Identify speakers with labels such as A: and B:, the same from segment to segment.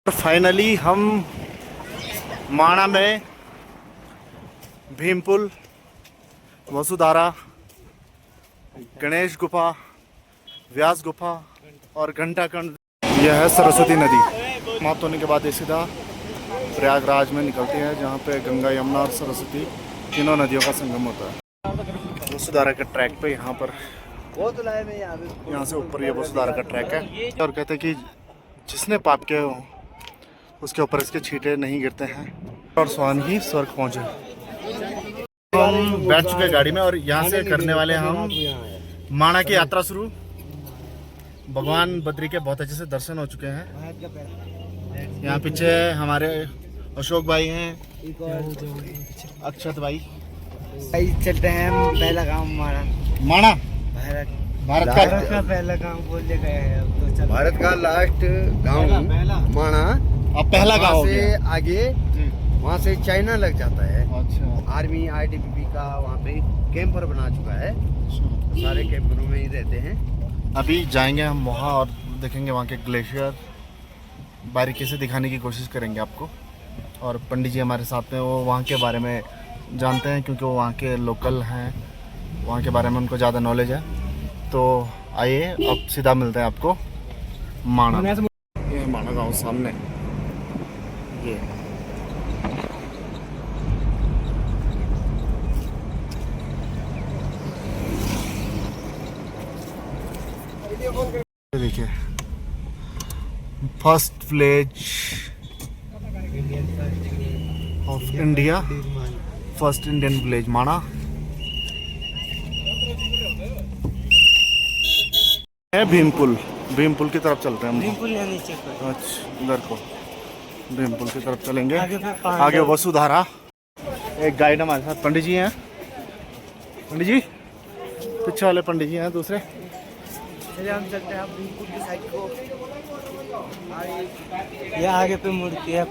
A: Finally हम माणा में भीमपुल, वसुधारा, गणेश गुफा, व्यास गुफा और घंटाकंड। यह है सरस्वती नदी। समाप्त होने के बाद ये सीधा प्रयागराज में निकलती है, जहाँ पे गंगा, यमुना और सरस्वती तीनों नदियों का संगम होता है। वसुधारा के ट्रैक पे यहाँ से ऊपर ये वसुधारा का ट्रैक है और कहते हैं कि जिसने पाप किए हो उसके ऊपर इसके छींटे नहीं गिरते हैं और स्वान ही स्वर्ग पहुँचे। हम बैठ चुके हैं गाड़ी में और यहाँ से करने वाले हम माणा की यात्रा शुरू। भगवान बद्री के बहुत अच्छे से दर्शन हो चुके हैं। यहाँ पीछे हमारे अशोक भाई हैं, अक्षत भाई।
B: चलते हैं हम पहला गांव
A: माणा
B: भारत का पहला गांव बोलने गए हैं। तो भारत का लास्ट गांव माणा।
A: अब पहला गांव
B: से आगे वहाँ से चाइना लग जाता है।
A: अच्छा।
B: आर्मी आईटीबीपी का वहाँ पे कैंपर बना चुका है। सारे कैंपरों में ही रहते हैं।
A: अभी जाएंगे हम वहाँ और देखेंगे वहाँ के ग्लेशियर, बारीकी से दिखाने की कोशिश करेंगे आपको। और पंडित जी हमारे साथ में, वो वहाँ के बारे में जानते हैं क्योंकि वो वहाँ के लोकल हैं, वहाँ के बारे में उनको ज़्यादा नॉलेज है। तो आइए अब सीधा मिलते हैं आपको माणा। ये माणा गाँव सामने ये देखिए, first village of India, first Indian village Mana है। भीमपुल की तरफ चलते हैं हम।
B: भीमपुल या नीचे
A: अच्छा, इधर को भीमपुल की तरफ चलेंगे। आगे वसुधारा। एक गाइड हमारे साथ पंडित जी हैं। पंडित जी पीछे वाले पंडित जी हैं दूसरे।
B: चलिए हम चलते हैं भीमपुल की साइड को। ये आगे पे मूर्ति है।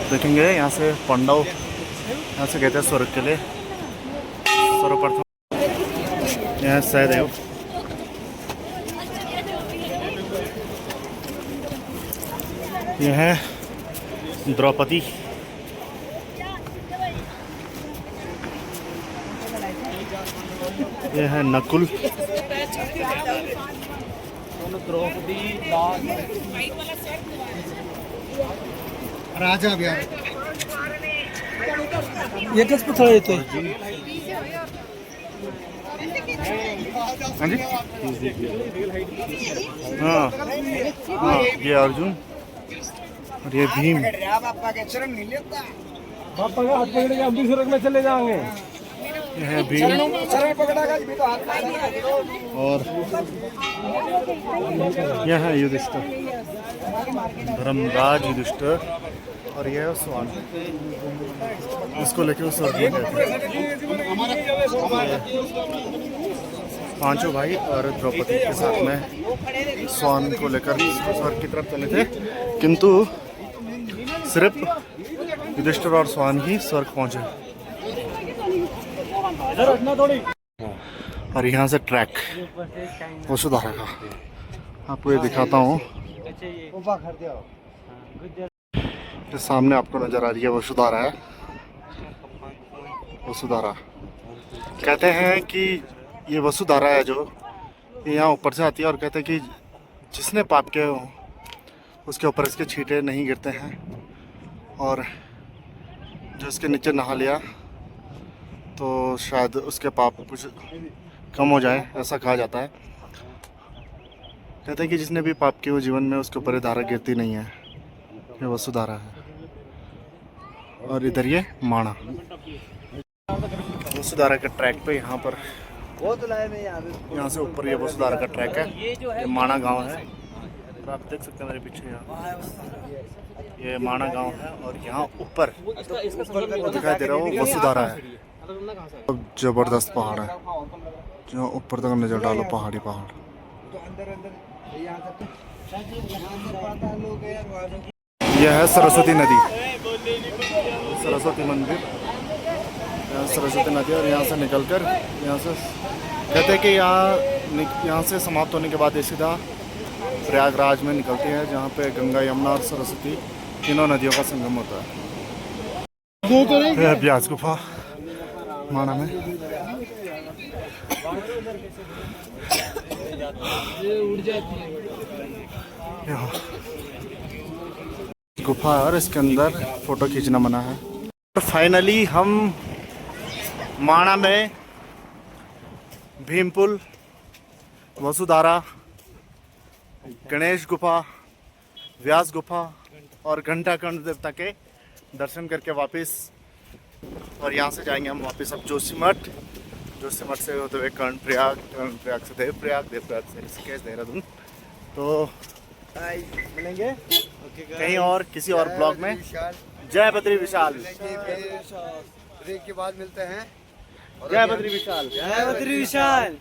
A: देखेंगे यहाँ से पांडव, यहाँ से कहते हैं स्वर्ग के लिए सर्वप्रथम यहाँ सहदेव। यह है द्रौपदी। यह है नकुल।
B: राजा भी एकच पुतळा येतोय।
A: हाँ जी, हाँ हाँ, ये अर्जुन और ये भीम।
B: पापा के हाथ पकड़ेंगे, हम भी स्वर्ग में चले जाएंगे।
A: ये है भीम और यह है युधिष्ठिर, धर्मराज युधिष्ठिर। और यह है स्वान, इसको लेके उस स्वर्ग में गए थे। पांचों भाई और द्रौपदी के साथ में स्वान को लेकर स्वर्ग की तरफ चले थे, किंतु सिर्फ युधिष्ठिर और स्वान ही स्वर्ग पहुंचे। और यहाँ से ट्रैक वसुधारा का आपको ये दिखाता हूँ। तो सामने आपको नजर आ रही है वसुधारा है। वसुधारा कहते हैं कि ये वसुधारा है जो ये यहाँ ऊपर से आती है और कहते हैं कि जिसने पाप किए हो उसके ऊपर इसके छींटे नहीं गिरते हैं और जो इसके नीचे नहा लिया तो शायद उसके पाप कुछ कम हो जाए, ऐसा कहा जाता है। कहते हैं कि जिसने भी पाप किए वो जीवन में उसके ऊपर धारा गिरती नहीं है। ये वसुधारा है। और इधर ये माणा। वसुधारा के ट्रैक पे यहाँ से ऊपर ये वसुधारा का ट्रैक है। ये माणा गांव है और आप देख सकते हैं मेरे पीछे यहाँ ये माणा गांव है। और यहाँ ऊपर दिखाई दे रहा है वो वसुधारा है। जबरदस्त पहाड़ है, जो ऊपर तक नजर डालो, पहाड़ी पहाड़। यह है सरस्वती नदी, सरस्वती मंदिर। यहाँ सरस्वती नदी और यहाँ से निकलकर यहाँ से कहते हैं कि यहाँ से समाप्त होने के बाद ये सीधा प्रयागराज में निकलती है, जहाँ पे गंगा, यमुना और सरस्वती तीनों नदियों का संगम होता है। यह ब्यास गुफा माणा में। यहाँ गुफा है और इसके अंदर फोटो खींचना मना है। तो फाइनली हम माणा में भीमपुल, वसुधारा, गणेश गुफा, व्यास गुफा और घंटाकर्ण देवता के दर्शन करके वापस, और यहाँ से जाएंगे हम वापस अब जोशीमठ, जोशीमठ से होते हुए कर्णप्रयाग, कर्णप्रयाग से देवप्रयाग, देवप्रयाग से ऋषिकेश, देहरादून। तो मिलेंगे कहीं और किसी और ब्लॉग में। जय बद्री विशाल।
B: ब्रेक के बाद मिलते हैं।
A: जय बद्री विशाल।
C: जय बद्री विशाल।